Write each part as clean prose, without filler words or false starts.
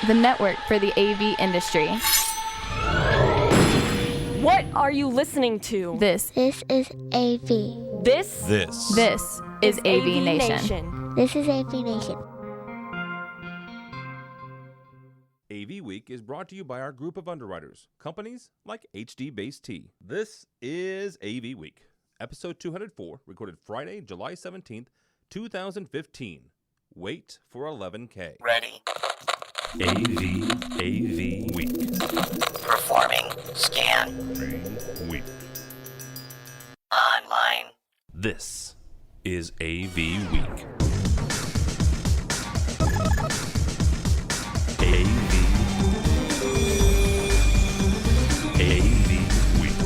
the network for the AV industry. What are you listening to? This is AV. This is AVNation. This is AVNation. AVWeek is brought to you by our group of underwriters, companies like HD Base T. This is AVWeek, episode 204, recorded Friday, July 17th, 2015. Wait for 11K. Ready. AV Week. Performing scan. Week. Online. This is AV Week. AV Week.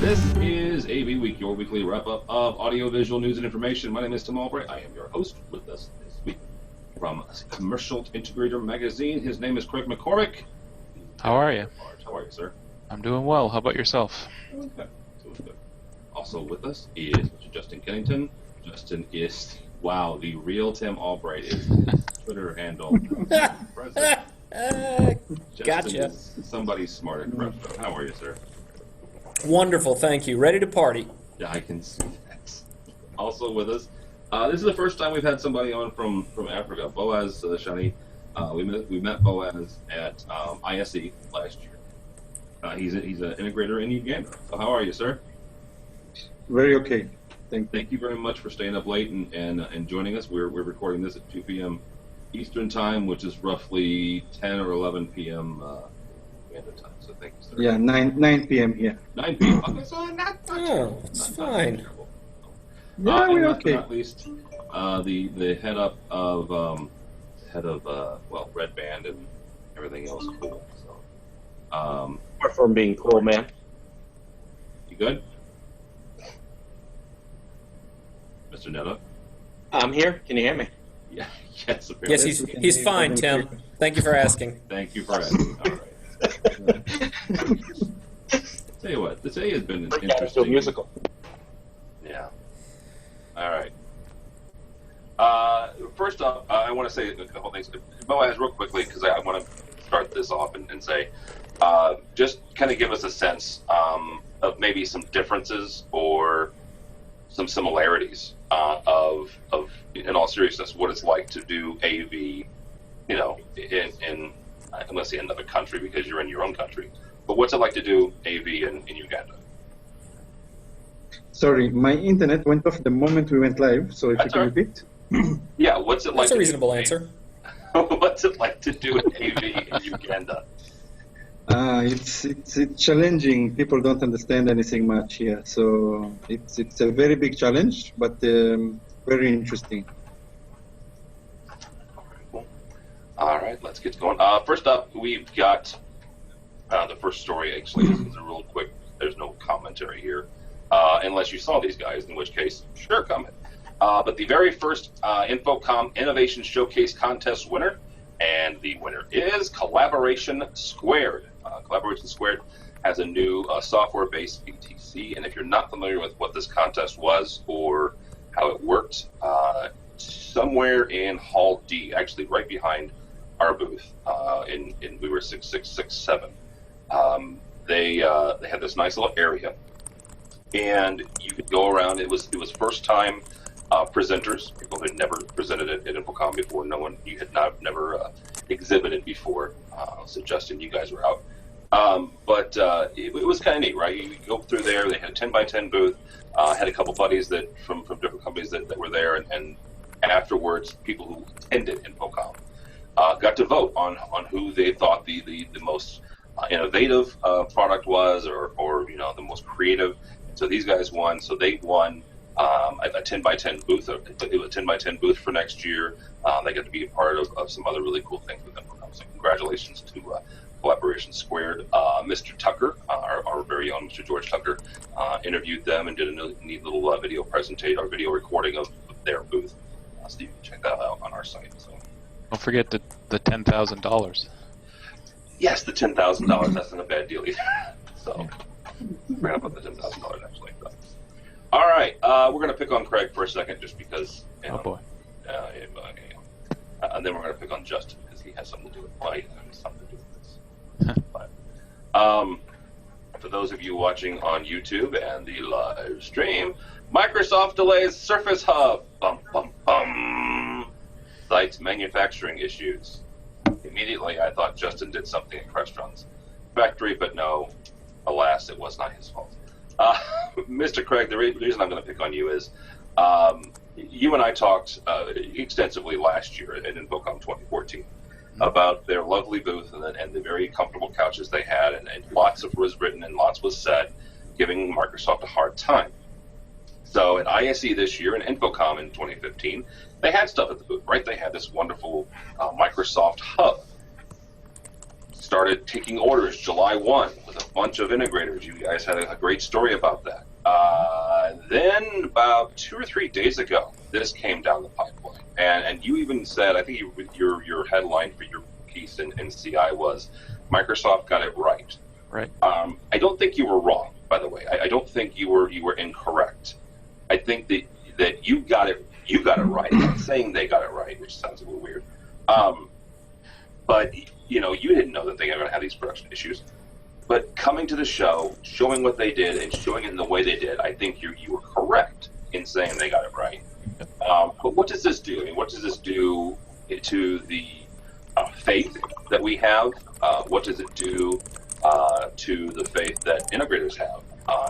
This is AV Week, your weekly wrap-up of audiovisual news and information. My name is Tim Albright. I am your host. With us this week from Commercial Integrator Magazine, his name is Craig MacCormack. How are you? How are you, sir? I'm doing well. How about yourself? Doing good. Also with us is Mr. Justin Kennington. Justin is, wow, the real Tim Albright is his Twitter handle. President. Justin Gotcha. is somebody smart at crypto. How are you, sir? Wonderful, thank you. Ready to party. Yeah, I can see that. Also with us, this is the first time we've had somebody on from Africa, Boaz Shani. We met Boaz at ISE last year. He's an integrator in Uganda. So how are you, sir? Very okay. Thank you very much for staying up late and joining us. We're recording this at 2 p.m. Eastern time, which is roughly 10 or 11 p.m. Uganda time. So thank you, sir. Yeah, 9 p.m. here. 9 p.m. Okay, so not it's fine. Yeah, we're last okay. but not least, the head of Red Band and everything else cool. So, Apart from being cool, man. you good, Mr. Neto? I'm here. Can you hear me? Yeah. Yes. Apparently. Yes, he's fine, Tim. Thank you for asking. Thank you for asking. All right. Tell you what, today has been So interesting. musical. Yeah. All right. First up, I want to say a couple things. Boaz, real quickly, because I want to start this off and say, just kind of give us a sense of maybe some differences or some similarities of, in all seriousness, what it's like to do AV, in I'm going to say another country because you're in your own country, but what's it like to do AV in Uganda? Sorry, my internet went off the moment we went live, so if That's you can all right. repeat. Yeah, what's it like? That's a reasonable answer. What's it like to do AV in Uganda? It's challenging. People don't understand anything much here, so it's a very big challenge, but very interesting. Cool. All right, let's get going. First up, we've got the first story. Actually, is a real quick. There's no commentary here, unless you saw these guys, in which case, sure, comment. But the very first Infocom Innovation Showcase Contest winner, and the winner is Collaboration Squared. Collaboration Squared has a new software-based BTC, and if you're not familiar with what this contest was or how it worked, somewhere in Hall D, actually right behind our booth, we were 6667. They had this nice little area, and you could go around. It was first time presenters, people who had never presented at Infocom before. You had never exhibited before. So Justin, you guys were out. But it was kind of neat, right? You go through there. They had a 10x10 booth. Had a couple buddies that from different companies that were there, and afterwards, people who attended Infocom got to vote on who they thought the most innovative product was, or the most creative. So these guys won. So they won a 10x10 booth. A 10x10 booth for next year. They got to be a part of some other really cool things with Infocom. So congratulations to Collaboration Squared. Mr. Tucker, our very own Mr. George Tucker, interviewed them and did a neat little video recording of their booth. So you can check that out on our site. So Don't forget the $10,000. yes, the $10,000. That's not a bad deal either. So forgot about the $10,000 actually. So. All right, we're gonna pick on Craig for a second, just because. Oh boy. and then we're going to pick on Justin because he has something to do with light and something to do with this. But, for those of you watching on YouTube and the live stream, Microsoft delays Surface Hub. Bum, bum, bum. Cites manufacturing issues. Immediately, I thought Justin did something at Crestron's factory, but no, alas, it was not his fault. Mr. Craig, the reason I'm going to pick on you is you and I talked extensively last year at InfoComm 2014 about their lovely booth and the very comfortable couches they had, and lots was written and lots was said, giving Microsoft a hard time. So at ISE this year and InfoComm in 2015, they had stuff at the booth, right? They had this wonderful Microsoft Hub. Started taking orders July 1 with a bunch of integrators. You guys had a great story about that. Then about 2 or 3 days ago, this came down the pipeline. And you even said, I think your headline for your piece in CI was, Microsoft got it right. Right. I don't think you were wrong, by the way. I don't think you were incorrect. I think that you got it right. I'm not saying they got it right, which sounds a little weird. But you didn't know that they were going to have these production issues. But coming to the show, showing what they did, and showing it in the way they did, I think you were correct in saying they got it right. But what does this do? I mean, what does this do to the faith that we have? What does it do to the faith that integrators have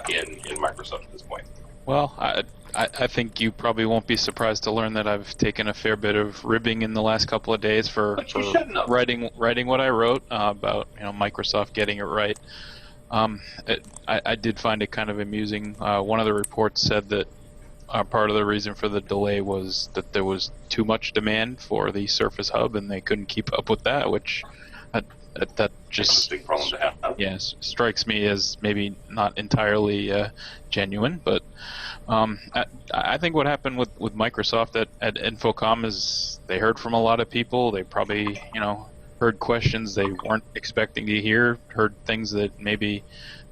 in Microsoft at this point? Well, I think you probably won't be surprised to learn that I've taken a fair bit of ribbing in the last couple of days for writing what I wrote about Microsoft getting it right. I did find it kind of amusing. One of the reports said that part of the reason for the delay was that there was too much demand for the Surface Hub and they couldn't keep up with that, which that just interesting problem to have. Yes, strikes me as maybe not entirely genuine, but I think what happened with Microsoft at InfoComm is they heard from a lot of people. They probably heard questions they weren't expecting to hear, heard things that maybe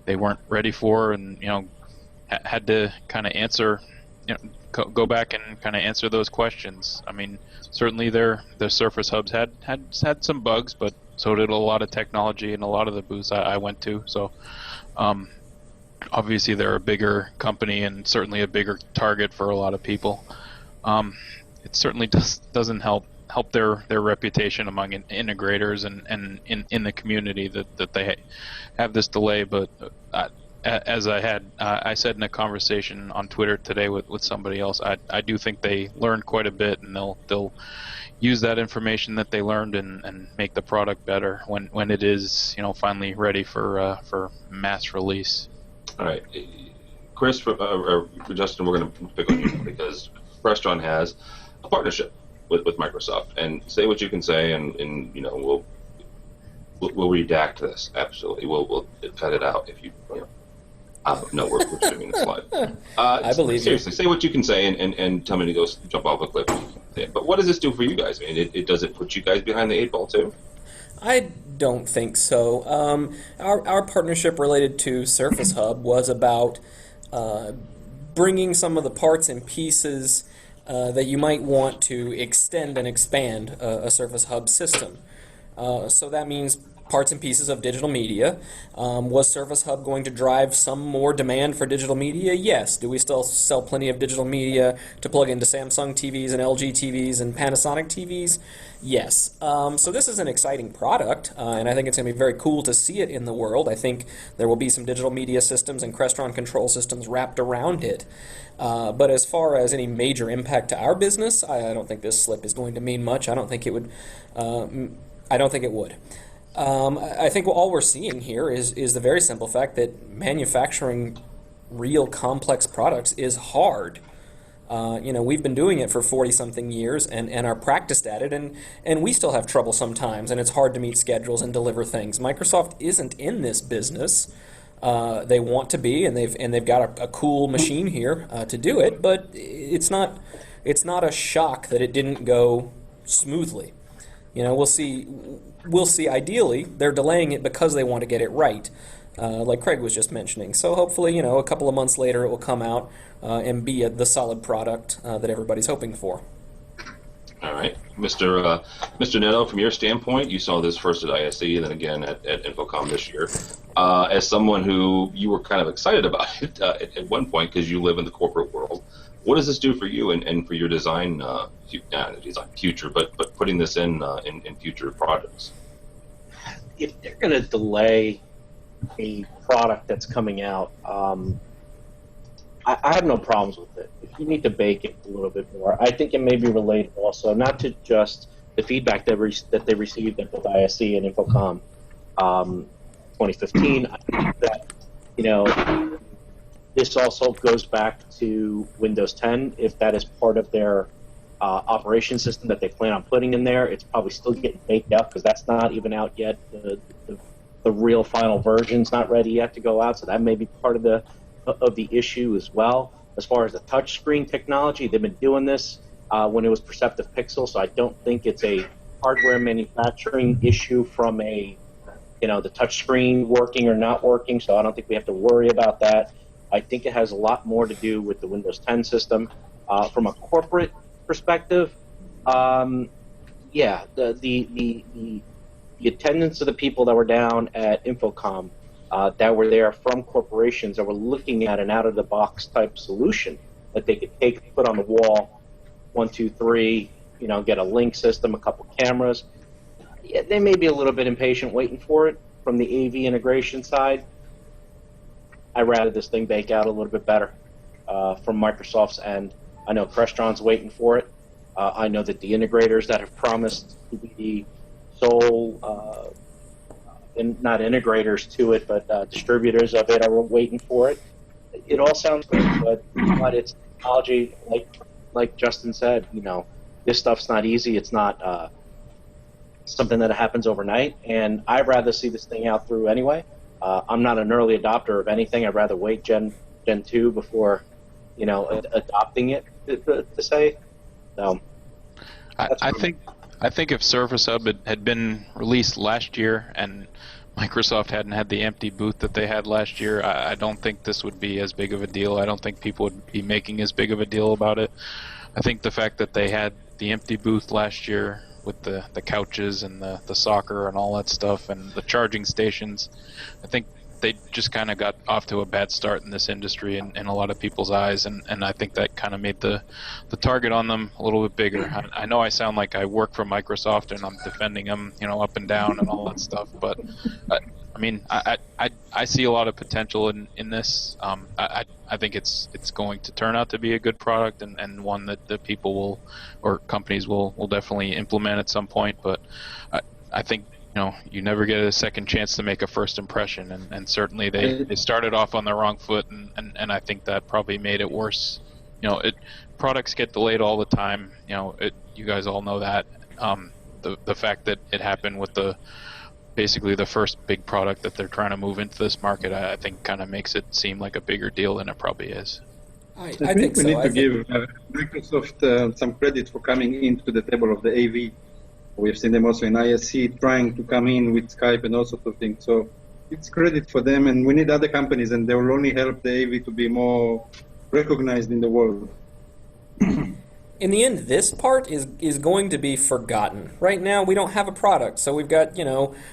they weren't ready for, and had to kind of answer, go back and kind of answer those questions. I mean, certainly their Surface Hubs had some bugs, but so did a lot of technology in a lot of the booths I went to. So obviously they're a bigger company and certainly a bigger target for a lot of people. It certainly doesn't help their reputation among integrators and in the community that they have this delay. But as I said in a conversation on Twitter today with somebody else, I do think they learned quite a bit, and they'll use that information that they learned and make the product better when it is finally ready for mass release. All right, Chris, or Justin, we're going to pick on you because Crestron has a partnership with Microsoft, and say what you can say, and we'll redact this. Absolutely, we'll cut it out if you no, we're streaming the slide. I believe seriously, say what you can say and tell me to go jump off a cliff. But what does this do for you guys? I mean, it does it put you guys behind the 8 ball too? I don't think so. Our partnership related to Surface Hub was about bringing some of the parts and pieces that you might want to extend and expand a Surface Hub system. So that means parts and pieces of digital media. Was Surface Hub going to drive some more demand for digital media? Yes. Do we still sell plenty of digital media to plug into Samsung TVs and LG TVs and Panasonic TVs? Yes. So this is an exciting product, and I think it's going to be very cool to see it in the world. I think there will be some digital media systems and Crestron control systems wrapped around it. But as far as any major impact to our business, I don't think this slip is going to mean much. I don't think it would. I think all we're seeing here is the very simple fact that manufacturing real complex products is hard. We've been doing it for 40-something years and are practiced at it, and we still have trouble sometimes, and it's hard to meet schedules and deliver things. Microsoft isn't in this business. They want to be, and they've got a cool machine here to do it, but it's not a shock that it didn't go smoothly. We'll see. Ideally, they're delaying it because they want to get it right, like Craig was just mentioning. So hopefully, a couple of months later, it will come out and be the solid product that everybody's hoping for. All right, Mr. Neto, from your standpoint, you saw this first at ISE and then again at Infocom this year. As someone who you were kind of excited about it at one point because you live in the corporate world, what does this do for you and for your design future, but putting this in future projects? If they're going to delay a product that's coming out, I have no problems with it. If you need to bake it a little bit more, I think it may be related also not to just the feedback that they received at both ISE and Infocom 2015. I think that, this also goes back to Windows 10. If that is part of their operation system that they plan on putting in there, it's probably still getting baked up because that's not even out yet. The real final version's not ready yet to go out, so that may be part of the issue as well. As far as the touchscreen technology, they've been doing this when it was Perceptive Pixel, so I don't think it's a hardware manufacturing issue from the touchscreen working or not working, so I don't think we have to worry about that. I think it has a lot more to do with the Windows 10 system. From a corporate perspective, the attendance of the people that were down at Infocom that were there from corporations that were looking at an out-of-the-box type solution that they could take, put on the wall, 1, 2, 3, get a link system, a couple cameras. Yeah, they may be a little bit impatient waiting for it from the AV integration side. I'd rather this thing bake out a little bit better from Microsoft's end. I know Crestron's waiting for it. I know that the integrators that have promised to be the sole not integrators to it, but distributors of it are waiting for it. It all sounds good, but it's technology, like Justin said, this stuff's not easy. It's not something that happens overnight, and I'd rather see this thing out through anyway. I'm not an early adopter of anything. I'd rather wait Gen 2 before, adopting it, to say. So, I think if Surface Hub had been released last year and Microsoft hadn't had the empty booth that they had last year, I don't think this would be as big of a deal. I don't think people would be making as big of a deal about it. I think the fact that they had the empty booth last year with the couches and the soccer and all that stuff and the charging stations, I think they just kind of got off to a bad start in this industry in a lot of people's eyes, and I think that kind of made the target on them a little bit bigger. I know I sound like I work for Microsoft and I'm defending them, up and down and all that stuff, but I see a lot of potential in this. I think it's going to turn out to be a good product and one that the people will, or companies will definitely implement at some point. But I think you never get a second chance to make a first impression, and certainly they started off on the wrong foot, and I think that probably made it worse. Products get delayed all the time. You guys all know that. The fact that it happened with basically the first big product that they're trying to move into this market, I think kind of makes it seem like a bigger deal than it probably is. I think we need to give Microsoft some credit for coming into the table of the AV. We've seen them also in ISC trying to come in with Skype and all sorts of things. So it's credit for them, and we need other companies, and they will only help the AV to be more recognized in the world. In the end, this part is going to be forgotten. Right now, we don't have a product, so we've got,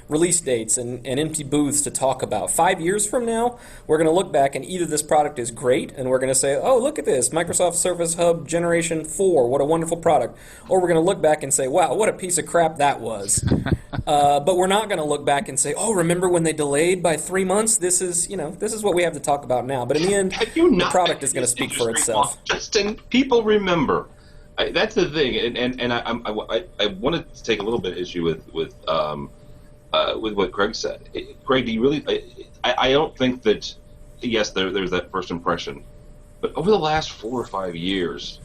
release dates and empty booths to talk about. 5 years from now, we're going to look back and either this product is great, and we're going to say, oh, look at this, Microsoft Surface Hub Generation 4, what a wonderful product. Or we're going to look back and say, wow, what a piece of crap that was. But we're not going to look back and say, oh, remember when they delayed by 3 months? This is what we have to talk about now. But in the end, the product is going to speak for itself. Justin, people remember. That's the thing, and I wanted to take a little bit of issue with what Greg said. Greg, do you really? I don't think that. Yes, there's that first impression, but over the last 4 or 5 years,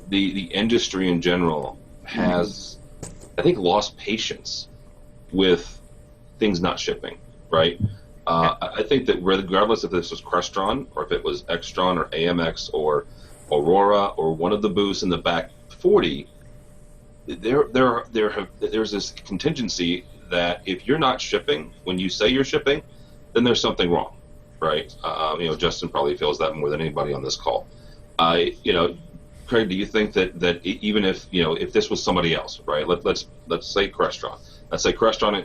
the industry in general has, I think, lost patience with things not shipping. Right? I think that regardless if this was Crestron or if it was Extron or AMX or Aurora or one of the booths in the back 40, there's this contingency that if you're not shipping when you say you're shipping, then there's something wrong, right? Justin probably feels that more than anybody on this call. Craig, do you think that even if if this was somebody else, right? Let's say Crestron. Let's say Crestron,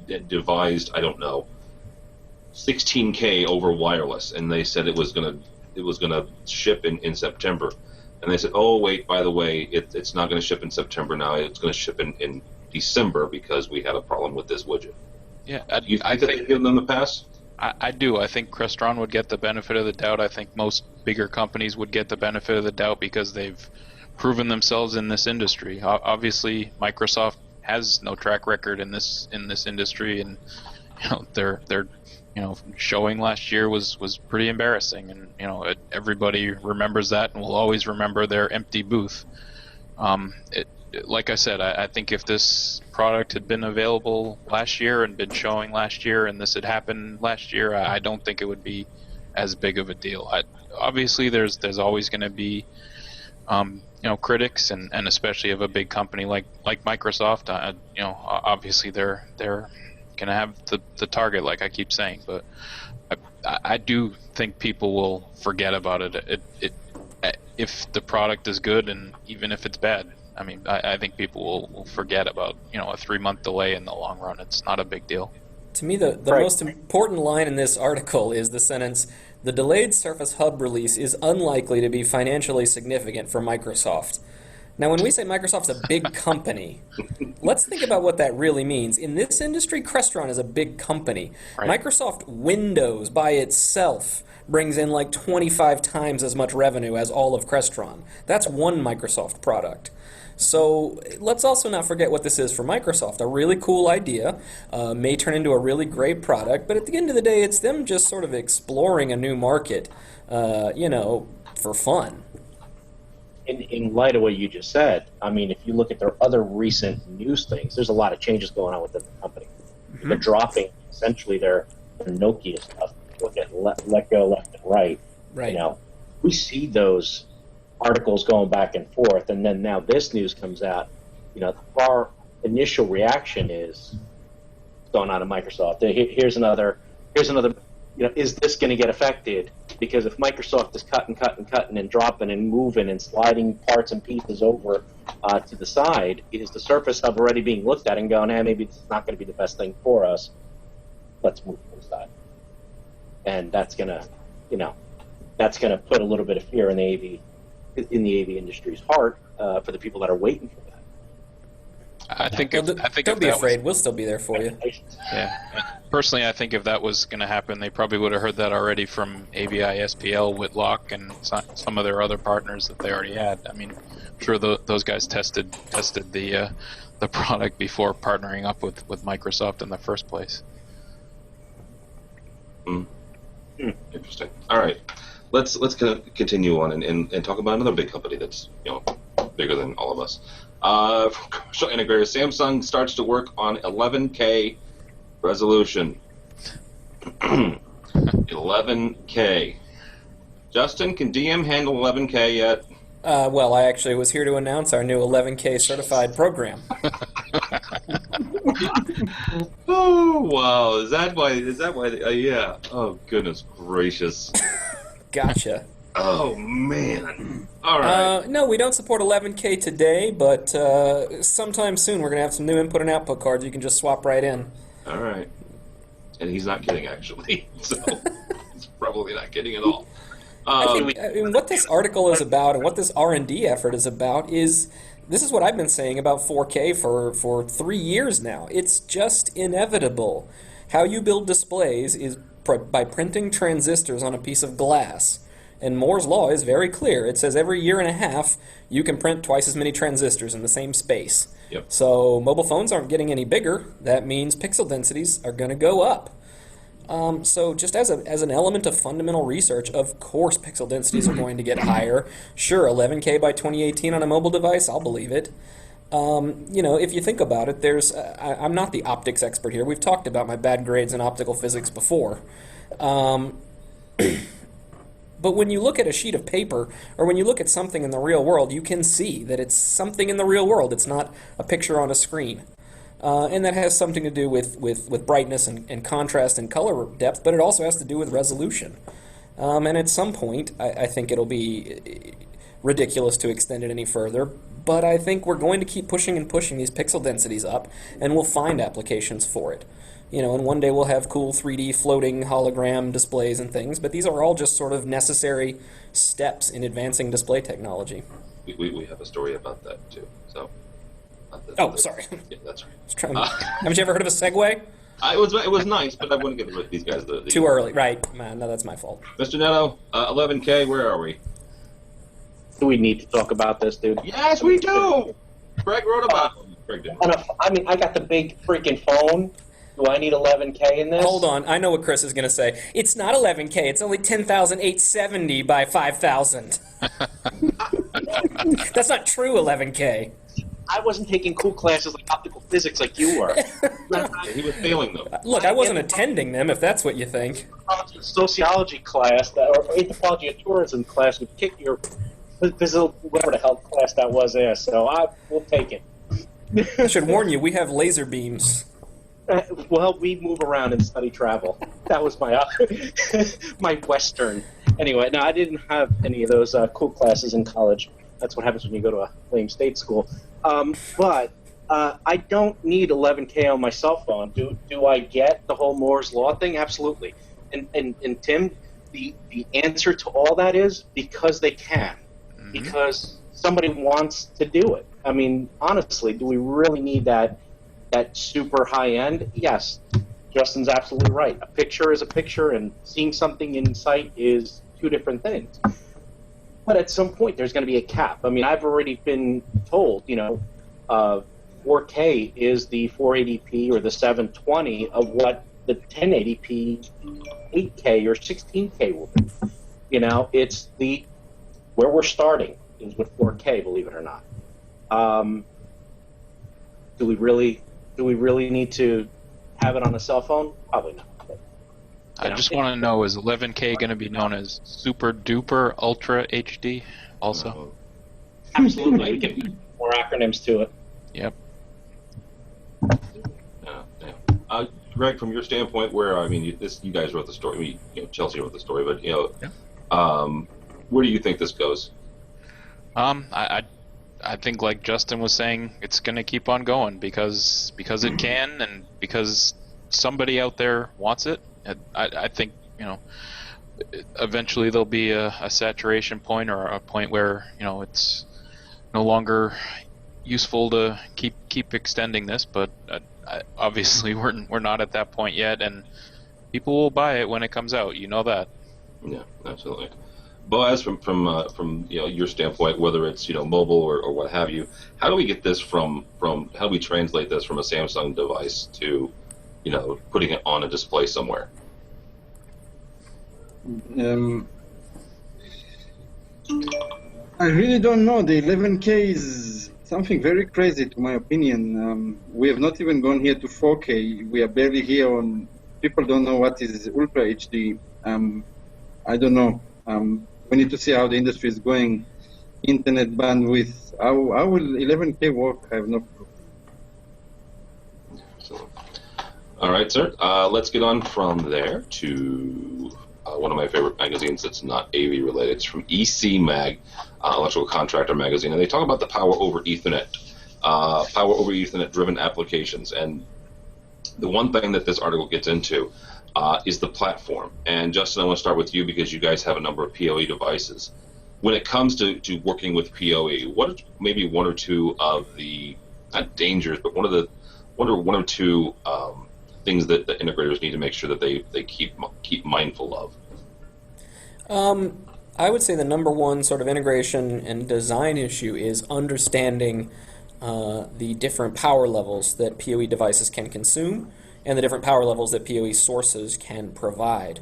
it devised, I don't know, 16K over wireless, and they said it was gonna ship in September, and they said, oh wait, by the way, it's not going to ship in September now. It's going to ship in December because we had a problem with this widget. Yeah, I think they'd give them the pass. I do. I think Crestron would get the benefit of the doubt. I think most bigger companies would get the benefit of the doubt because they've proven themselves in this industry. Obviously, Microsoft has no track record in this industry, and their showing last year was pretty embarrassing, and everybody remembers that and will always remember their empty booth. Like I said, I think if this product had been available last year and been showing last year, and this had happened last year, I don't think it would be as big of a deal. Obviously, there's always going to be critics, and especially of a big company like Microsoft. Obviously they're going to have the target, like I keep saying, but I do think people will forget about it. If the product is good, and even if it's bad. I mean, I think people will forget about, a 3-month delay in the long run. It's not a big deal. To me, the most important line in this article is the sentence, "The delayed Surface Hub release is unlikely to be financially significant for Microsoft." Now, when we say Microsoft's a big company, let's think about what that really means. In this industry, Crestron is a big company. Right. Microsoft Windows by itself brings in like 25 times as much revenue as all of Crestron. That's one Microsoft product. So let's also not forget what this is for Microsoft. A really cool idea, may turn into a really great product, but at the end of the day, it's them just sort of exploring a new market, for fun. In light of what you just said, I mean, if you look at their other recent news things, there's a lot of changes going on within the company. Mm-hmm. They're dropping essentially their Nokia stuff. Look at let go left and right. Right. We see those articles going back and forth, and then now this news comes out. Our initial reaction is going on to Microsoft. Here's another. Is this going to get affected? Because if Microsoft is cutting and dropping and moving and sliding parts and pieces over to the side, is the Surface Hub already being looked at and going, maybe this is not going to be the best thing for us. Let's move to the side. And that's gonna put a little bit of fear in the AV industry's heart for the people that are waiting for that. Don't be afraid. We'll still be there for you. Yeah. Personally, I think if that was going to happen, they probably would have heard that already from AVI, SPL, Whitlock, and some of their other partners that they already had. I mean, I'm sure those guys tested the product before partnering up with Microsoft in the first place. Interesting. All right, let's continue on and talk about another big company that's bigger than all of us. Commercial integrator Samsung starts to work on 11K resolution. 11K. Justin, can DM handle 11K yet? Well, I actually was here to announce our new 11K certified program. Oh wow! Is that why? Yeah. Oh goodness gracious. Gotcha. Oh man. All right. No, we don't support 11K today, but sometime soon we're gonna have some new input and output cards you can just swap right in. All right. And he's not kidding, actually. So he's probably not kidding at all. I think what this article is about and what this R&D effort is about is, this is what I've been saying about 4K for 3 years now. It's just inevitable. How you build displays is by printing transistors on a piece of glass. And Moore's law is very clear. It says every year and a half you can print twice as many transistors in the same space. Yep. So mobile phones aren't getting any bigger. That means pixel densities are going to go up. So just as an element of fundamental research, of course pixel densities are going to get higher. Sure, 11K by 2018 on a mobile device, I'll believe it. If you think about it, I'm not the optics expert here. We've talked about my bad grades in optical physics before. But when you look at a sheet of paper, or when you look at something in the real world, you can see that it's something in the real world. It's not a picture on a screen. And that has something to do with brightness and contrast and color depth, but it also has to do with resolution. And at some point, I think it'll be ridiculous to extend it any further, but I think we're going to keep pushing and pushing these pixel densities up, and we'll find applications for it. And one day we'll have cool 3D floating hologram displays and things, but these are all just sort of necessary steps in advancing display technology. We have a story about that, too. So. Sorry. Yeah, that's right. Haven't you ever heard of a Segway? It was nice, but I wouldn't give these guys the too early, right? Man, no, that's my fault. Mr. Neto, 11K, where are we? Do we need to talk about this, dude? Yes, we do! Greg wrote about it. Greg did. I got the big freaking phone. Do I need 11K in this? Hold on, I know what Chris is going to say. It's not 11K, it's only 10,870 by 5,000. That's not true 11K. I wasn't taking cool classes like optical physics like you were. He was failing them. Look, I wasn't attending them, if that's what you think. Sociology class, or anthropology and tourism class would kick your physical, whatever the hell class that was there, so we'll take it. I should warn you, we have laser beams. Well, we move around and study travel. That was my my Western. Anyway, no, I didn't have any of those cool classes in college. That's what happens when you go to a lame state school. But I don't need 11K on my cell phone. Do I get the whole Moore's Law thing? Absolutely. And Tim, the answer to all that is because they can. Mm-hmm. Because somebody wants to do it. I mean, honestly, do we really need that super high end? Yes. Justin's absolutely right. A picture is a picture, and seeing something in sight is two different things. But at some point, there's going to be a cap. I mean, I've already been told, 4K is the 480p or the 720 of what the 1080p 8K or 16K will be. It's where we're starting is with 4K, believe it or not. Do we really need to have it on a cell phone? Probably not. I just want to know, is 11K going to be known as Super Duper Ultra HD also? Absolutely. We can add more acronyms to it. Yep. Greg, from your standpoint, you guys wrote the story. Chelsea wrote the story, but where do you think this goes? I think, like Justin was saying, it's going to keep on going because it can, and because somebody out there wants it. I think eventually there'll be a saturation point or a point where it's no longer useful to keep extending this. But obviously we're not at that point yet, and people will buy it when it comes out. You know that. Yeah, absolutely. Boaz, from your standpoint, whether it's mobile or what have you, how do we get this from how do we translate this from a Samsung device to putting it on a display somewhere? I really don't know. The 11K is something very crazy, to my opinion. We have not even gone here to 4K. We are barely here on. People don't know what is Ultra HD. I don't know. We need to see how the industry is going. Internet bandwidth. How will 11K work? I have no clue. All right, sir. Let's get on from there to one of my favorite magazines that's not AV related. It's from EC Mag, Electrical Contractor Magazine, and they talk about the power over Ethernet driven applications. And the one thing that this article gets into is the platform. And Justin, I want to start with you because you guys have a number of PoE devices. When it comes to working with PoE, what are maybe one or two of the not dangers, but one or two things that the integrators need to make sure that they keep mindful of? I would say the number one sort of integration and design issue is understanding the different power levels that PoE devices can consume and the different power levels that PoE sources can provide.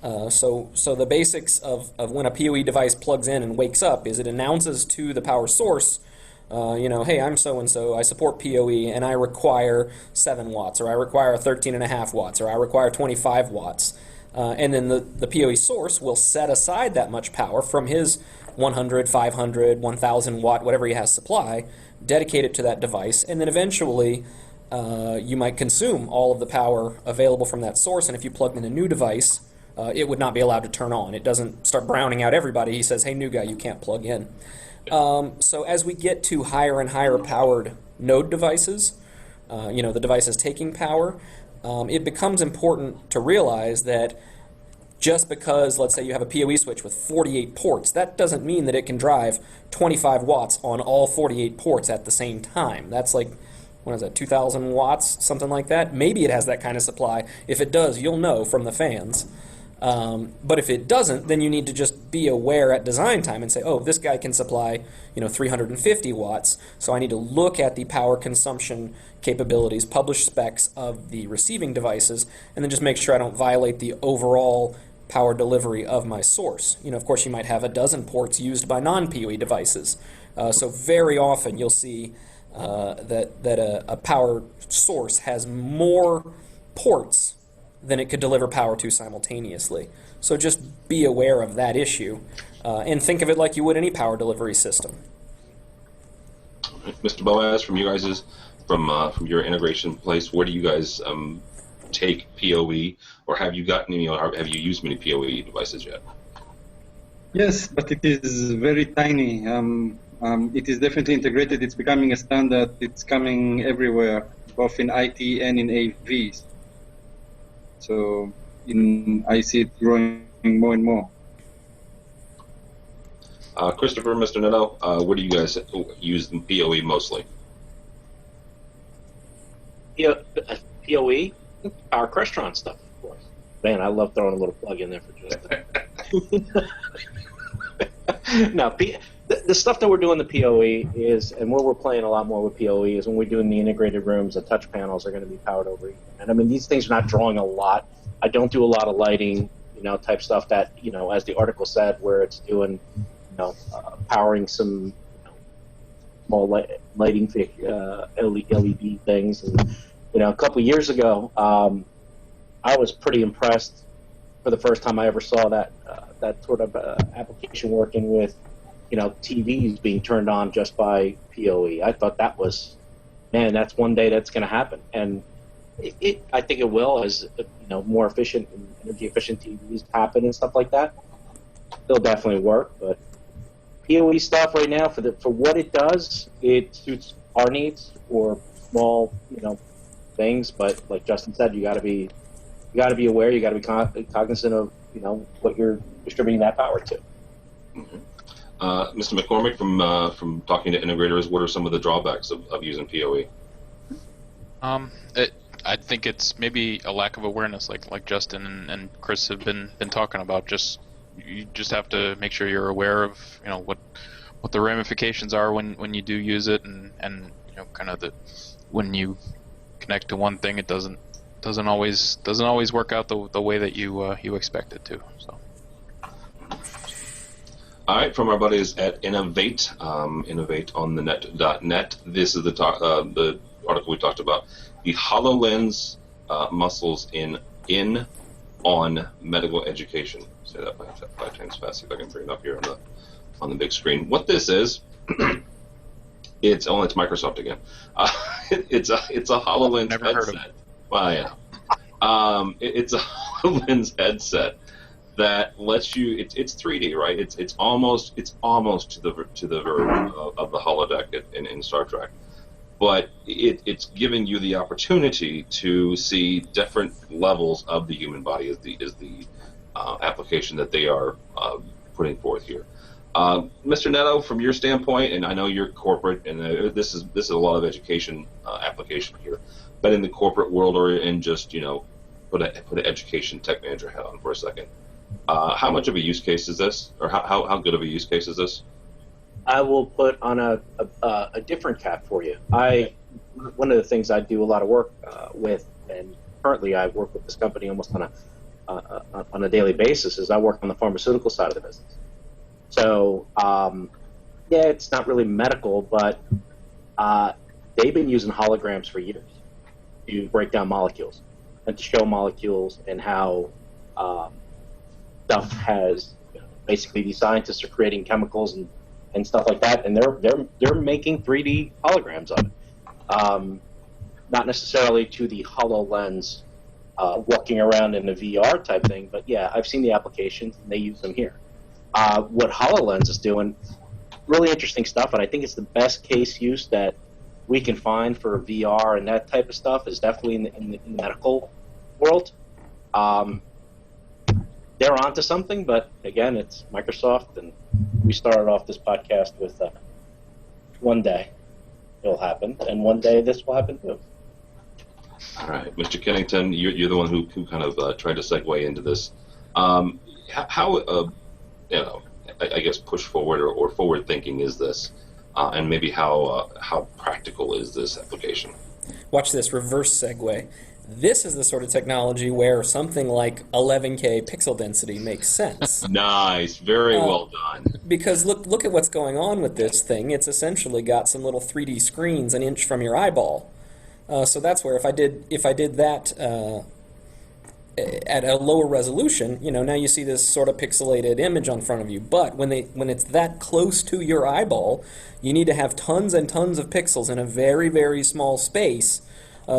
So the basics of when a PoE device plugs in and wakes up is it announces to the power source, hey, I'm so-and-so, I support PoE, and I require 7 watts, or I require 13.5 watts, or I require 25 watts. And then the PoE source will set aside that much power from his 100, 500, 1,000 watt, whatever he has supply, dedicate it to that device, and then eventually you might consume all of the power available from that source, and if you plugged in a new device, it would not be allowed to turn on. It doesn't start browning out everybody. He says, hey, new guy, you can't plug in. So as we get to higher and higher powered node devices, the devices taking power, it becomes important to realize that just because, let's say, you have a PoE switch with 48 ports, that doesn't mean that it can drive 25 watts on all 48 ports at the same time. That's like, 2,000 watts, something like that? Maybe it has that kind of supply. If it does, you'll know from the fans. But if it doesn't, then you need to just be aware at design time and say, oh, this guy can supply 350 watts, so I need to look at the power consumption capabilities, publish specs of the receiving devices, and then just make sure I don't violate the overall power delivery of my source. Of course, you might have a dozen ports used by non-PoE devices. So very often you'll see that a power source has more ports than it could deliver power to simultaneously. So just be aware of that issue and think of it like you would any power delivery system. Mr. Boaz, from from your integration place, where do you guys take PoE, or have you gotten have you used many PoE devices yet? Yes, but it is very tiny. It is definitely integrated. It's becoming a standard. It's coming everywhere, both in IT and in AVs. So I see it growing more and more. Christopher, Mr. Neto, where do you guys use the PoE mostly? PoE? Our Crestron stuff, of course. Man, I love throwing a little plug in there for Justin. No, the stuff that we're doing the PoE is, and where we're playing a lot more with PoE is when we're doing the integrated rooms, the touch panels are going to be powered over Ethernet. And I mean, these things are not drawing a lot. I don't do a lot of lighting, type stuff that, as the article said, where it's doing, powering some small lighting LED things. And, a couple years ago, I was pretty impressed for the first time I ever saw that sort of application working with, TVs being turned on just by PoE. I thought that was, man, that's one day that's going to happen. And I think it will as, more efficient and energy efficient TVs happen and stuff like that. It'll definitely work, but PoE stuff right now for what it does, it suits our needs or small, things. But like Justin said, you got to be aware. You got to be cognizant of what you're distributing that power to. Mm-hmm. Mr. MacCormack, from talking to integrators, what are some of the drawbacks of using PoE? I think it's maybe a lack of awareness, like Justin and Chris have been talking about. You just have to make sure you're aware of what the ramifications are when you do use it, and kind of when you connect to one thing, it doesn't always work out the way that you expect it to. So. All right, from our buddies at Innovate, Innovate on the net.net. This is the article we talked about. The HoloLens muscles on medical education. Say that 5 times fast. See if I can bring it up here on the big screen. What this is, it's Microsoft again. It's a HoloLens Never headset. heard of it. Well, yeah. It's a HoloLens headset that lets you. It's 3D, right? It's almost to the verge of the holodeck in Star Trek, but it's giving you the opportunity to see different levels of the human body. Is the application that they are putting forth here. Mr. Neto, from your standpoint, and I know you're corporate, and this is a lot of education application here, but in the corporate world, or in just put an education tech manager hat on for a second. How much of a use case is this, or how good of a use case is this? I will put on a different cap for you. One of the things I do a lot of work with, and currently I work with this company almost on a daily basis, is I work on the pharmaceutical side of the business. So, it's not really medical, but they've been using holograms for years to break down molecules and to show molecules and how stuff has basically these scientists are creating chemicals and stuff like that, and they're making 3D holograms of it. Not necessarily to the HoloLens walking around in a VR type thing. But yeah, I've seen the applications, and they use them here. What HoloLens is doing, really interesting stuff, and I think it's the best case use that we can find for VR and that type of stuff is definitely in the medical world. They're onto something, but again, it's Microsoft, and we started off this podcast with one day it'll happen, and one day this will happen too. All right, Mr. Kennington, you're the one who kind of tried to segue into this. How I guess push forward or forward thinking is this, and maybe how practical is this application? Watch this reverse segue. This is the sort of technology where something like 11K pixel density makes sense. Nice, very well done. Because look at what's going on with this thing. It's essentially got some little 3D screens an inch from your eyeball. So that's where if I did that at a lower resolution, now you see this sort of pixelated image on front of you. But when it's that close to your eyeball, you need to have tons and tons of pixels in a very, very small space.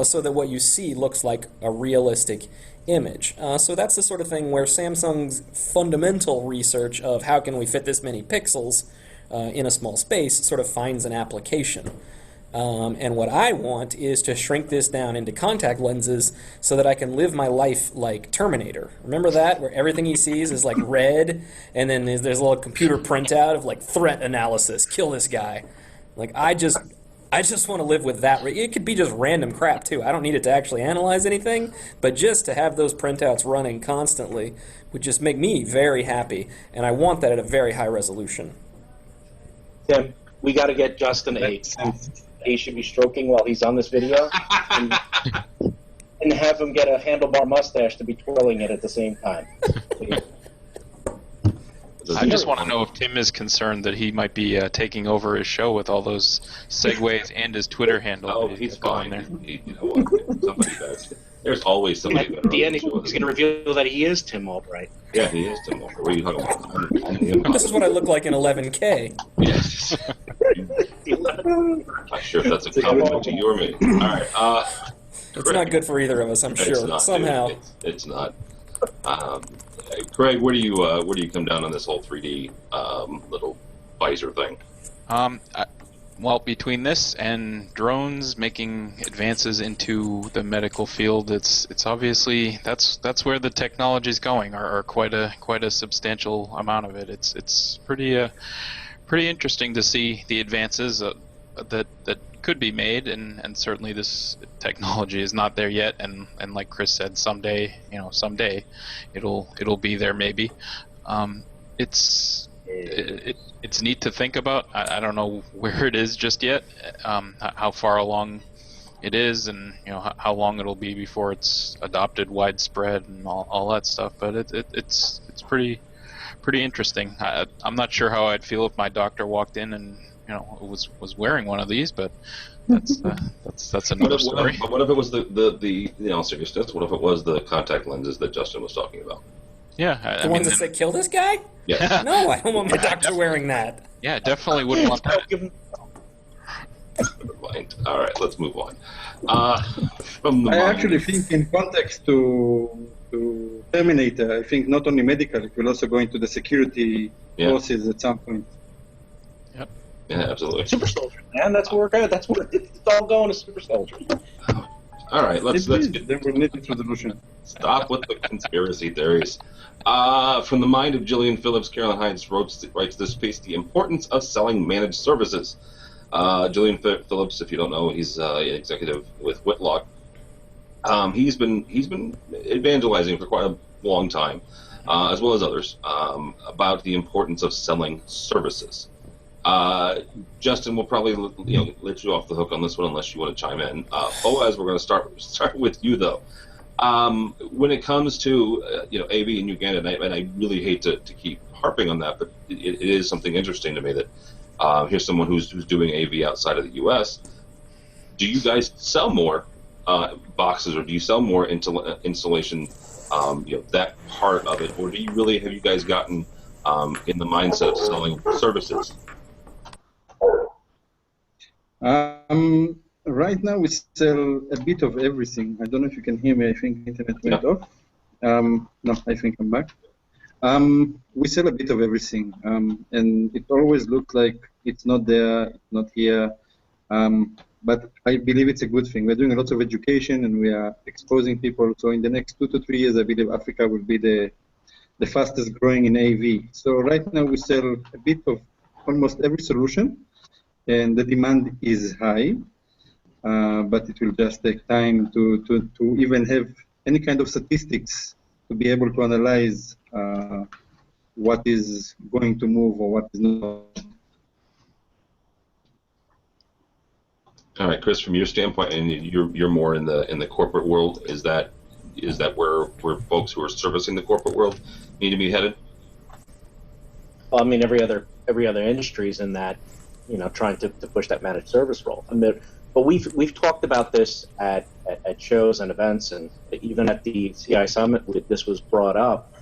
So that what you see looks like a realistic image. So that's the sort of thing where Samsung's fundamental research of how can we fit this many pixels in a small space sort of finds an application. And what I want is to shrink this down into contact lenses so that I can live my life like Terminator. Remember that? Where everything he sees is like red, and then there's a little computer printout of like threat analysis, kill this guy. Like I just want to live with that. It could be just random crap, too. I don't need it to actually analyze anything, but just to have those printouts running constantly would just make me very happy, and I want that at a very high resolution. Tim, we got to get Justin he should be stroking while he's on this video, and have him get a handlebar mustache to be twirling it at the same time. I just want to know if Tim is concerned that he might be taking over his show with all those segues and his Twitter handle. Oh, he's fine. You know what? Somebody does. There's always somebody better. At the end, he's going to reveal that he is Tim Albright. Yeah, he is Tim Albright. What are you talking about? This is what I look like in 11K. Yes. Not sure if that's a compliment to you or me. All right. It's not good for either of us, I'm sure. Not, somehow. It's not. Craig, where do you come down on this whole 3D little visor thing? Well, between this and drones making advances into the medical field, it's obviously that's where the technology is going, or quite a substantial amount of it. It's pretty interesting to see the advances that could be made, and certainly this technology is not there yet. And like Chris said, someday it'll be there maybe. It's neat to think about. I don't know where it is just yet, how far along it is, and how long it'll be before it's adopted widespread and all that stuff. But it's pretty interesting. I'm not sure how I'd feel if my doctor walked in and was wearing one of these, but that's another story. What if it was the seriousness? What if it was the contact lenses that Justin was talking about? Yeah, the ones that say "kill this guy." Yeah. No, I don't want my doctor wearing that. Yeah, definitely wouldn't want that. All right, let's move on. I actually think, in context to Terminator, I think not only medical, it will also go into the security forces at some point. Yep. Yeah, absolutely. Super soldiers, man. That's where we're going. That's where it's all going to super soldiers. All right, let's get. Then we'll need resolution. Stop with the conspiracy theories. From the mind of Gillian Phillips, Carolyn Hines writes this piece: "The Importance of Selling Managed Services." Gillian Phillips, if you don't know, he's an executive with Whitlock. He's been evangelizing for quite a long time, as well as others, about the importance of selling services. Justin will probably let you off the hook on this one unless you want to chime in. Boaz, we're going to start with you though. When it comes to AV in Uganda, and I really hate to keep harping on that, but it is something interesting to me that here's someone who's doing AV outside of the U.S. Do you guys sell more boxes, or do you sell more installation? That part of it, or have you guys gotten in the mindset of selling services? Right now we sell a bit of everything. I don't know if you can hear me. I think internet went off. No, I think I'm back. We sell a bit of everything, and it always looks like it's not there, it's not here. But I believe it's a good thing. We're doing a lot of education and we are exposing people. So in the next 2 to 3 years, I believe Africa will be the fastest growing in AV. So right now we sell a bit of almost every solution, and the demand is high. But it will just take time to even have any kind of statistics to be able to analyze what is going to move or what is not. All right, Chris, from your standpoint, and you're more in the corporate world, is that where folks who are servicing the corporate world need to be headed? Well, I mean, every other industry is in that, trying to push that managed service role. I mean, but we've talked about this at shows and events, and even at the CI Summit, this was brought up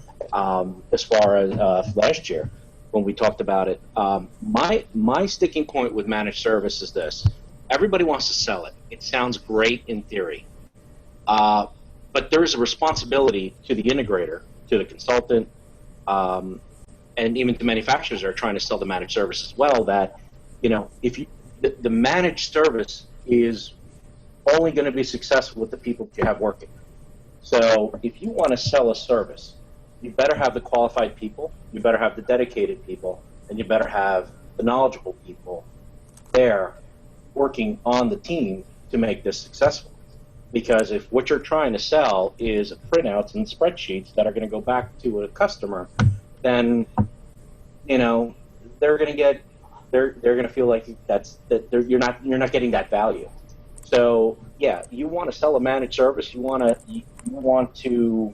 as far as last year when we talked about it. My sticking point with managed service is this. Everybody wants to sell it. It sounds great in theory. But there is a responsibility to the integrator, to the consultant, and even to manufacturers that are trying to sell the managed service as well, that, if the managed service is only going to be successful with the people that you have working. So if you want to sell a service, you better have the qualified people, you better have the dedicated people, and you better have the knowledgeable people there working on the team to make this successful. Because if what you're trying to sell is printouts and spreadsheets that are going to go back to a customer, then they're going to feel like you're not getting that value. So yeah, you want to sell a managed service, you want to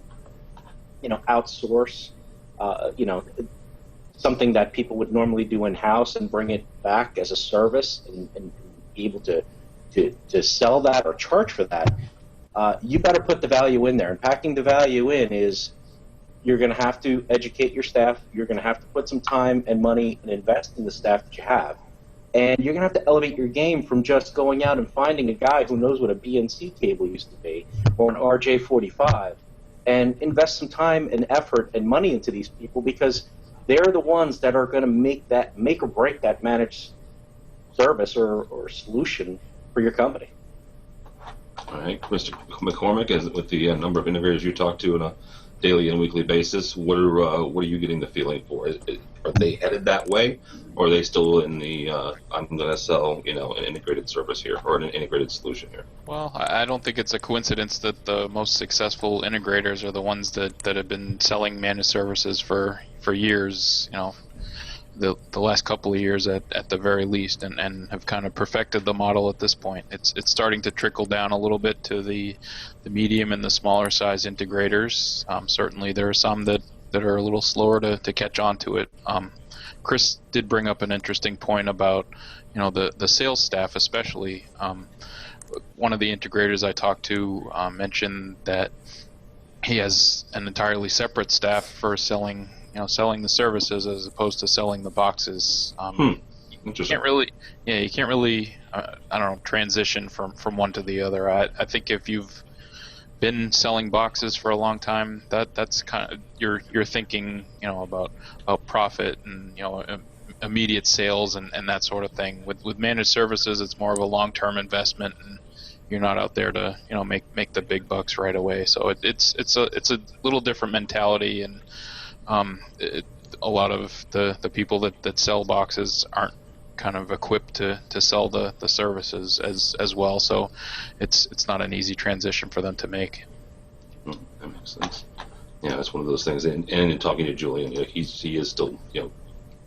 outsource something that people would normally do in-house and bring it back as a service and be able to sell that or charge for that, you better put the value in there. And packing the value in is you're going to have to educate your staff. You're going to have to put some time and money and invest in the staff that you have. And you're going to have to elevate your game from just going out and finding a guy who knows what a BNC cable used to be or an RJ45 and invest some time and effort and money into these people, because they're the ones that are going to make or break that managed service or solution for your company. All right, Mr. MacCormack, with the number of integrators you talk to on a daily and weekly basis, what are you getting the feeling for? Are they headed that way, or are they still in the I'm going to sell an integrated service here or an integrated solution here? Well, I don't think it's a coincidence that the most successful integrators are the ones that have been selling managed services for years. The last couple of years at the very least, and have kind of perfected the model at this point. It's starting to trickle down a little bit to the medium and the smaller size integrators. Certainly there are some that are a little slower to catch on to it. Chris did bring up an interesting point about the sales staff especially. One of the integrators I talked to mentioned that he has an entirely separate staff for selling the services as opposed to selling the boxes. You can't really, transition from one to the other. I think if you've been selling boxes for a long time, that's kind of you're thinking, about profit and immediate sales and that sort of thing. With managed services, it's more of a long-term investment, and you're not out there to make the big bucks right away. So it's a little different mentality, and a lot of the people that sell boxes aren't kind of equipped to sell the services as well. So it's not an easy transition for them to make. That makes sense. Yeah, that's one of those things. And in talking to Julian, he is still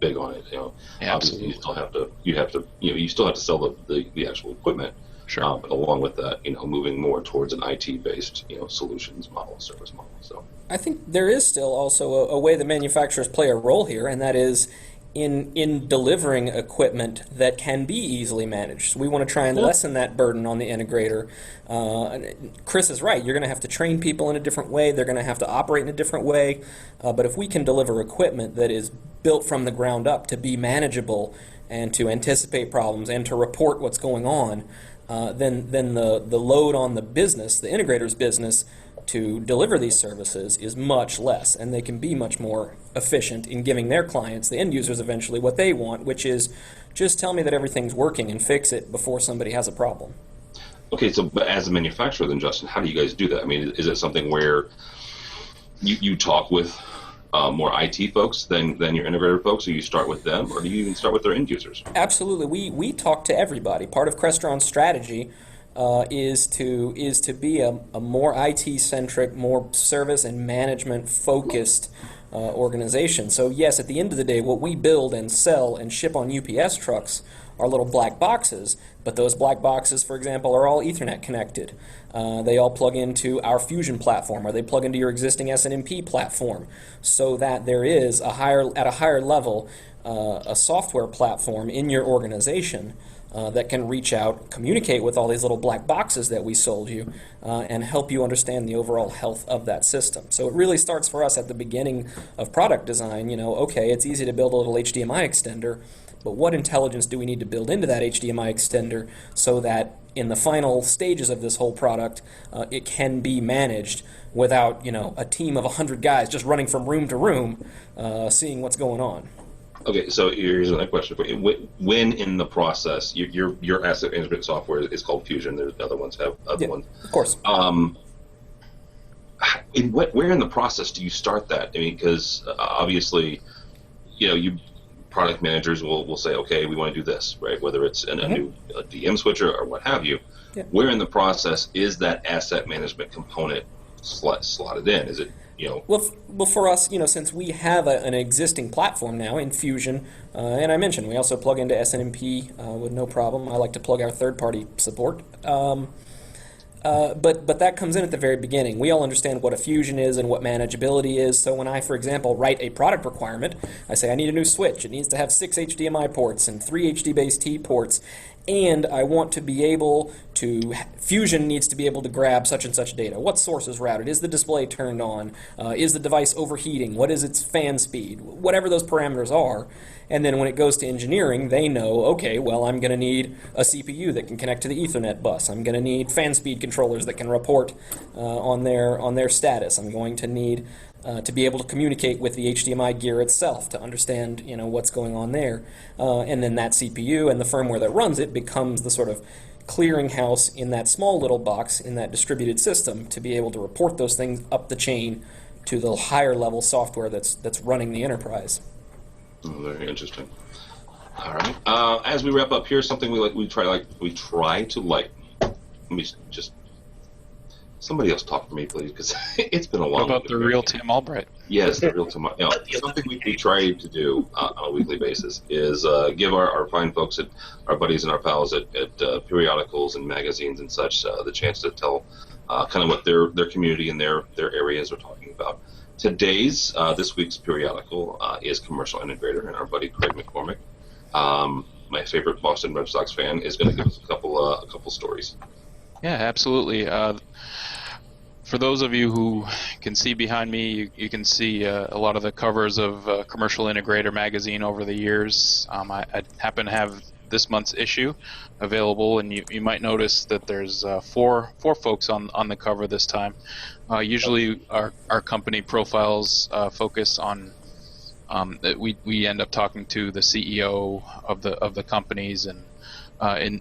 big on it. Yeah, obviously absolutely. you still have to sell the actual equipment. Sure. But along with that, moving more towards an IT-based, solutions model, service model. So I think there is still also a way the manufacturers play a role here, and that is in delivering equipment that can be easily managed. So we want to try and lessen that burden on the integrator. Chris is right. You're going to have to train people in a different way. They're going to have to operate in a different way. But if we can deliver equipment that is built from the ground up to be manageable and to anticipate problems and to report what's going on, then the load on the business, the integrator's business, to deliver these services is much less, and they can be much more efficient in giving their clients, the end users eventually, what they want, which is just tell me that everything's working and fix it before somebody has a problem. Okay, so but as a manufacturer then, Justin, how do you guys do that? I mean, is it something where you talk with more IT folks than your integrator folks, or you start with them, or do you even start with their end users? Absolutely. We talk to everybody. Part of Crestron's strategy is to be a more IT-centric, more service and management-focused organization. So yes, at the end of the day, what we build and sell and ship on UPS trucks are little black boxes, but those black boxes, for example, are all Ethernet connected. They all plug into our Fusion platform, or they plug into your existing SNMP platform, so that there is at a higher level a software platform in your organization that can reach out, communicate with all these little black boxes that we sold you, and help you understand the overall health of that system. So it really starts for us at the beginning of product design. Okay, it's easy to build a little HDMI extender, but what intelligence do we need to build into that HDMI extender so that in the final stages of this whole product, it can be managed without a team of 100 guys just running from room to room, seeing what's going on. Okay, so here's another question for you. When in the process, your asset management software is called Fusion. There's other ones have other ones. Of course. Where in the process do you start that? I mean, because obviously, you product managers will say, okay, we want to do this, right? Whether it's a new DM switcher or what have you. Yeah. Where in the process is that asset management component slotted in? Is it Well, for us, since we have an existing platform now in Fusion, and I mentioned we also plug into SNMP with no problem. I like to plug our third-party support. But that comes in at the very beginning. We all understand what a Fusion is and what manageability is. So when I, for example, write a product requirement, I say I need a new switch. It needs to have 6 HDMI ports and 3 HD-base-T ports. And I want to be able to, Fusion needs to be able to grab such and such data. What source is routed? Is the display turned on? Is the device overheating? What is its fan speed? Whatever those parameters are. And then when it goes to engineering, they know, okay, well, I'm going to need a CPU that can connect to the Ethernet bus. I'm going to need fan speed controllers that can report on their status. I'm going to need to be able to communicate with the HDMI gear itself to understand, what's going on there. And then that CPU and the firmware that runs it becomes the sort of clearinghouse in that small little box in that distributed system to be able to report those things up the chain to the higher level software that's running the enterprise. Oh, very interesting. All right. As we wrap up here, something we try to let me just. Somebody else talk for me, please, because it's been a long. What about the real Tim Albright? Yes, the real Tim. Something we try to do on a weekly basis is give our fine folks, our buddies and our pals at periodicals and magazines and such, the chance to tell kind of what their community and their areas are talking about. Today's this week's periodical is Commercial Integrator, and our buddy Craig MacCormack, my favorite Boston Red Sox fan, is going to give us a couple stories. Yeah, absolutely. For those of you who can see behind me, you can see a lot of the covers of Commercial Integrator magazine over the years. I happen to have this month's issue available, and you might notice that there's four folks on the cover this time. Usually our company profiles focus on that we end up talking to the CEO of the companies, and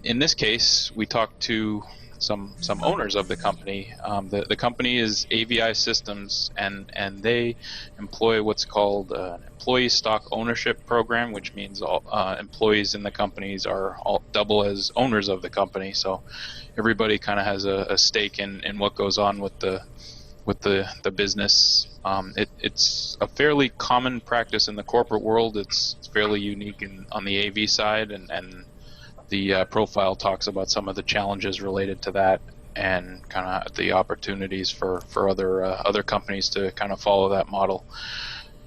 in this case we talked to some owners of the company. The company is AVI Systems, and they employ what's called an employee stock ownership program, which means all employees in the companies are all double as owners of the company. So everybody kind of has a stake in what goes on with the business. It's a fairly common practice in the corporate world. It's fairly unique on the AV side, and the profile talks about some of the challenges related to that, and kind of the opportunities for other companies to kind of follow that model.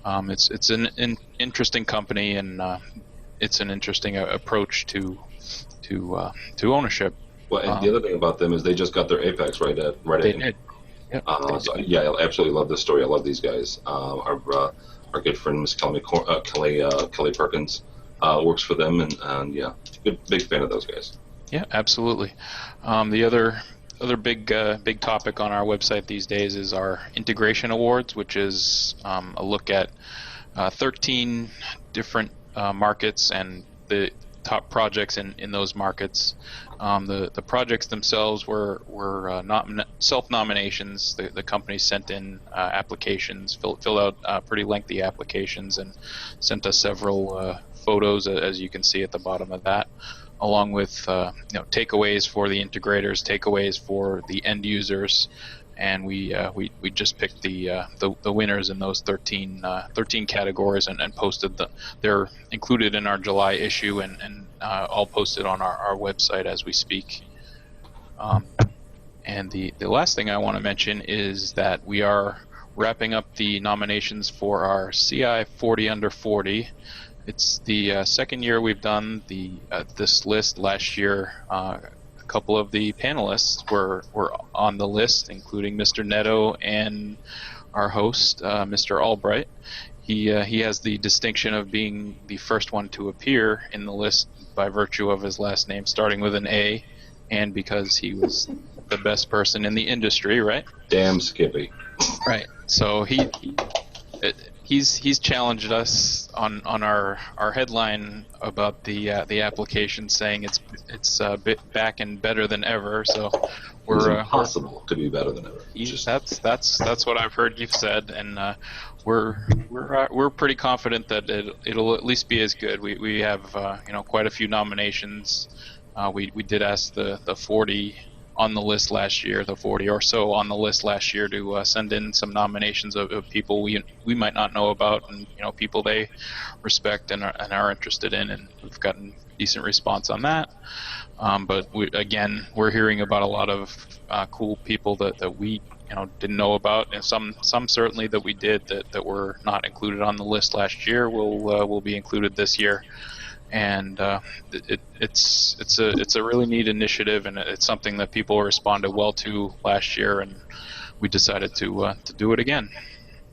It's an interesting company, and it's an interesting approach to ownership. Well, and the other thing about them is they just got their Apex right at. They did. Yep. So yeah, I absolutely love this story. I love these guys. Our good friend Miss Kelly Perkins works for them, and yeah, big fan of those guys. Yeah, absolutely. The other big topic on our website these days is our integration awards, which is a look at 13 different markets and the top projects in those markets. The projects themselves were self-nominations. The company sent in applications, filled out pretty lengthy applications, and sent us several photos, as you can see at the bottom of that, along with takeaways for the integrators, takeaways for the end users, and we just picked the winners in those 13 categories and posted they're included in our July issue and all posted on our website as we speak. And the last thing I want to mention is that we are wrapping up the nominations for our CI 40 under 40. It's the second year we've done this list. Last year, a couple of the panelists were on the list, including Mr. Neto and our host, Mr. Albright. He has the distinction of being the first one to appear in the list by virtue of his last name starting with an A, and because he was the best person in the industry, right? Damn Skippy. Right. So he's challenged us on our headline about the application, saying it's back and better than ever. So it's impossible to be better than ever. That's what I've heard you've said, and we're pretty confident that it'll at least be as good. We have quite a few nominations. We did ask the 40 on the list last year, the 40 or so on the list last year, to send in some nominations of people we might not know about, and people they respect and are interested in, and we've gotten decent response on that. But we're hearing about a lot of cool people that we didn't know about, and some certainly that we did that were not included on the list last year will be included this year. And it's a really neat initiative, and it's something that people responded well to last year, and we decided to do it again.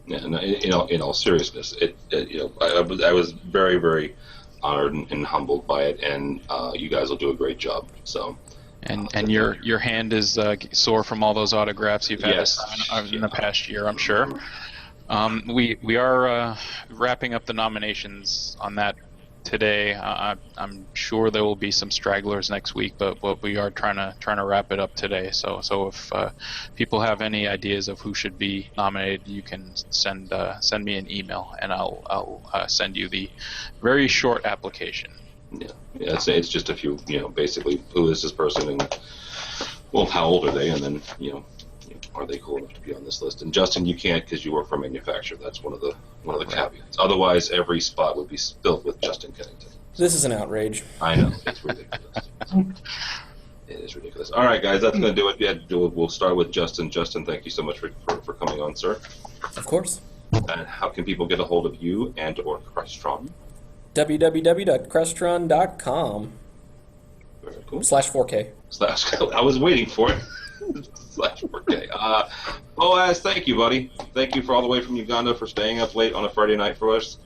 Yeah, and in all seriousness, I was very, very honored and humbled by it, and you guys will do a great job. So. And your hand is sore from all those autographs you've had to sign in the past year, I'm sure. We are wrapping up the nominations on that today. I'm sure there will be some stragglers next week, but we are trying to wrap it up today. So if people have any ideas of who should be nominated, you can send me an email, and I'll send you the very short application. Yeah, it's just a few, basically, who is this person, and how old are they, and then are they cool enough to be on this list? And Justin, you can't because you work for a manufacturer. That's one of the caveats. Otherwise, every spot would be filled with Justin Kennington. This is an outrage. I know, it's ridiculous. It is ridiculous. All right, guys, that's going to do it. Yeah, we'll start with Justin. Justin, thank you so much for coming on, sir. Of course. And how can people get a hold of you and/or Crestron? www.crestron.com. Very cool. /4K. I was waiting for it. /4K. Boaz, thank you, buddy. Thank you for all the way from Uganda for staying up late on a Friday night for us.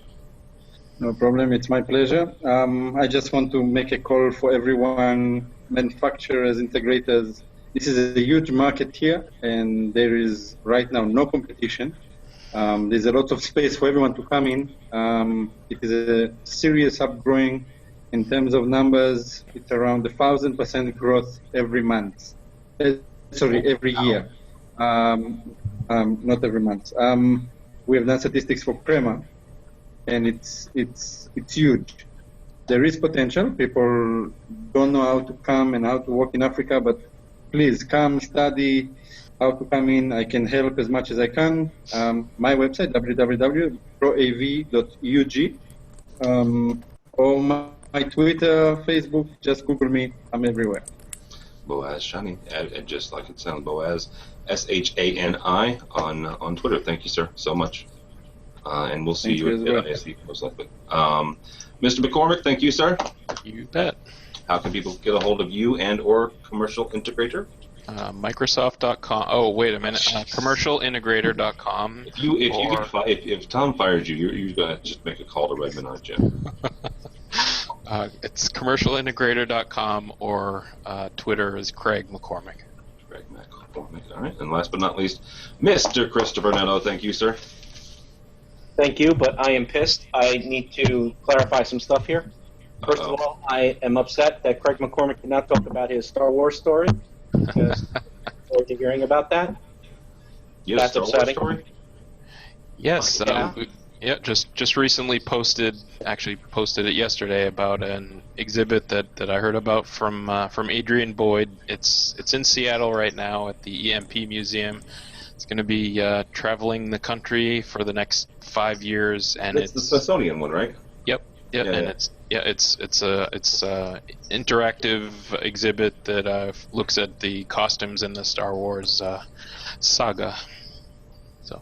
No problem. It's my pleasure. I just want to make a call for everyone, manufacturers, integrators. This is a huge market here, and there is right now no competition. There's a lot of space for everyone to come in. It is a serious upgrowing in terms of numbers. It's around 1,000% growth every month. Every year. Not every month. We have done statistics for Prema, and it's huge. There is potential. People don't know how to come and how to work in Africa, but please come study how to come in. I can help as much as I can. My website, www.proav.ug, or my Twitter, Facebook, just Google me. I'm everywhere. Boaz Shani, and just like it sounds, Boaz, Shani on Twitter. Thank you, sir, so much. And we'll see you at AVWeek most likely. Mr. MacCormack, thank you, sir. You bet. How can people get a hold of you and/or Commercial Integrator? Microsoft.com. Oh, wait a minute. Commercialintegrator.com. If Tom fires you, you're gonna just make a call to Redmond, aren't you? It's commercialintegrator.com or Twitter is Craig MacCormack. Craig MacCormack. All right. And last but not least, Mr. Christopher Neto. Thank you, sir. Thank you, but I am pissed. I need to clarify some stuff here. First of all, I am upset that Craig MacCormack did not talk about his Star Wars story. Because I look forward to hearing about that. Yes, Star Wars story? Yes. Yeah, just recently posted it yesterday about an exhibit that I heard about from Adrian Boyd. It's in Seattle right now at the EMP Museum. It's going to be traveling the country for the next 5 years, and it's the Smithsonian one, right? Yep. Yeah, and it's a interactive exhibit that looks at the costumes in the Star Wars saga. So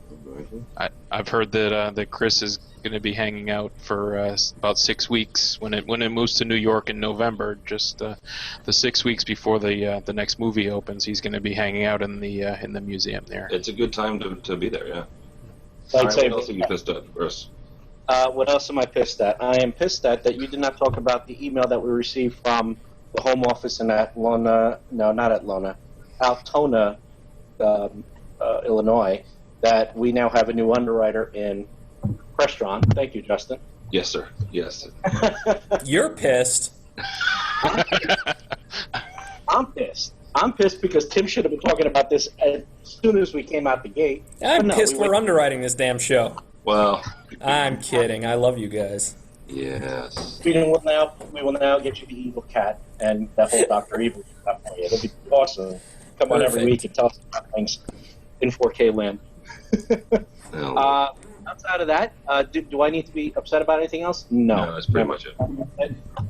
I've heard that Chris is going to be hanging out for about 6 weeks when it moves to New York in November. Just the 6 weeks before the next movie opens, he's going to be hanging out in the museum there. It's a good time to be there. Yeah. What else are you pissed at, Chris? What else am I pissed at? I am pissed at that you did not talk about the email that we received from the Home Office in Altona, Illinois, that we now have a new underwriter in Crestron. Thank you, Justin. Yes, sir. Yes. You're pissed. I'm pissed. I'm pissed because Tim should have been talking about this as soon as we came out the gate. I'm pissed we're underwriting this damn show. Well, I'm kidding. I love you guys. Yes. We will now get you the evil cat and that whole Dr. Evil stuff for you. It'll be awesome. Come on every week and tell us about things in 4K land. Outside of that, do I need to be upset about anything else? No, that's pretty much it.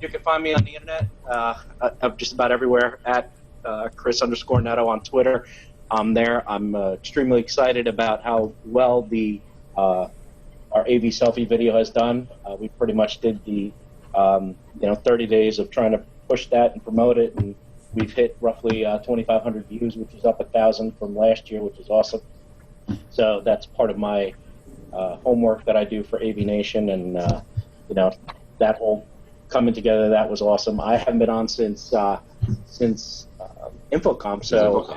You can find me on the internet. I'm just about everywhere at Chris_Neto on Twitter. I'm there. I'm extremely excited about how well our AV selfie video has done. We pretty much did the 30 days of trying to push that and promote it, and we've hit roughly 2,500 views, which is up 1,000 from last year, which is awesome. So that's part of my homework that I do for AVNation, and that whole coming together, that was awesome. I haven't been on since Infocom, so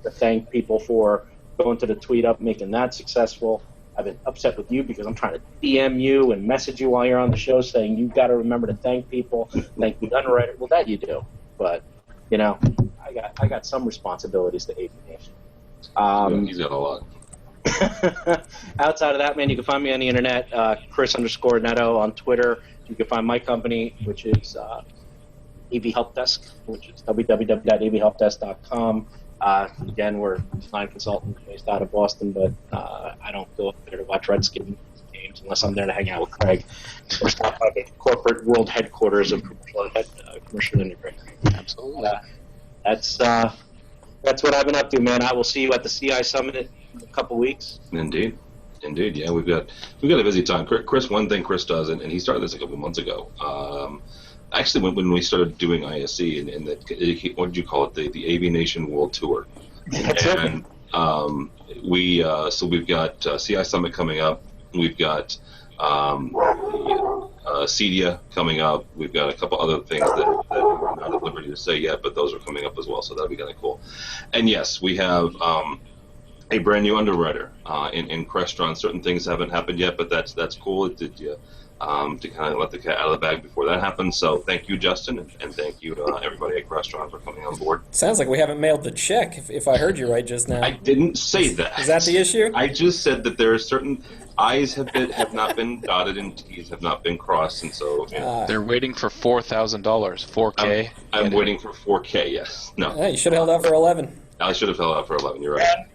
to thank people for going to the tweet up, making that successful. I've been upset with you because I'm trying to DM you and message you while you're on the show saying you've got to remember to thank people, thank the underwriter. Well, that you do, but I got some responsibilities to AVNation. He's got a lot. Outside of that, man, you can find me on the internet, Chris_Neto on Twitter. You can find my company, which is AV Help Desk, which is www.avhelpdesk.com. Again, we're a design consultant based out of Boston, but I don't go up there to watch Redskins games unless I'm there to hang out with Craig. We're stopped by the corporate world headquarters of Commercial Integrator. Absolutely. That's what I've been up to, man. I will see you at the CI Summit in a couple weeks. Indeed. Yeah, we've got a busy time. Chris, one thing Chris does, and he started this a couple months ago. Actually, when we started doing ISE, and what did you call it? The AVNation World Tour. And we've got CI Summit coming up. We've got CEDIA coming up. We've got a couple other things that we're not at liberty to say yet, but those are coming up as well, so that'll be kind of cool. And yes, we have a brand new underwriter in Crestron. Certain things haven't happened yet, but that's cool. To kind of let the cat out of the bag before that happens. So thank you, Justin, and thank you to everybody at Crestron for coming on board. Sounds like we haven't mailed the check, if I heard you right just now. I didn't say that. Is that the issue? I just said that there are certain I's have not been dotted and T's have not been crossed, and so they're waiting for $4,000, 4K. I'm waiting for 4K. Yes. No. Yeah, you should have held out for 11. I should have held out for 11. You're right.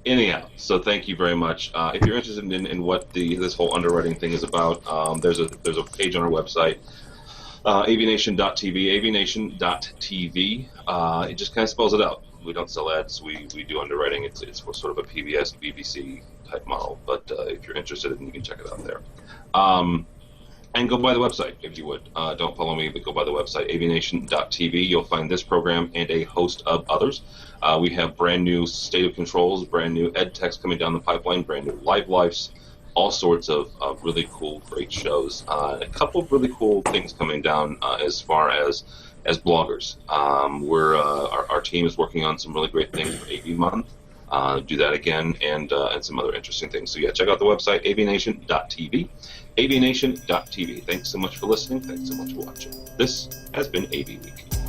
Anyhow, so thank you very much. If you're interested in what this whole underwriting thing is about, there's a page on our website, avnation.tv, avnation.tv. It just kind of spells it out. We don't sell ads. We do underwriting. It's sort of a PBS, BBC type model. But if you're interested, you can check it out there. And go by the website if you would. Don't follow me, but go by the website, avnation.tv. You'll find this program and a host of others. We have brand new state of controls, brand new ed techs coming down the pipeline, brand new live lives, all sorts of really cool, great shows. A couple of really cool things coming down as far as bloggers. Our team is working on some really great things for AV Month. Do that again, and some other interesting things. So yeah, check out the website, AVNation.tv. AVNation.tv. Thanks so much for listening. Thanks so much for watching. This has been AV Week.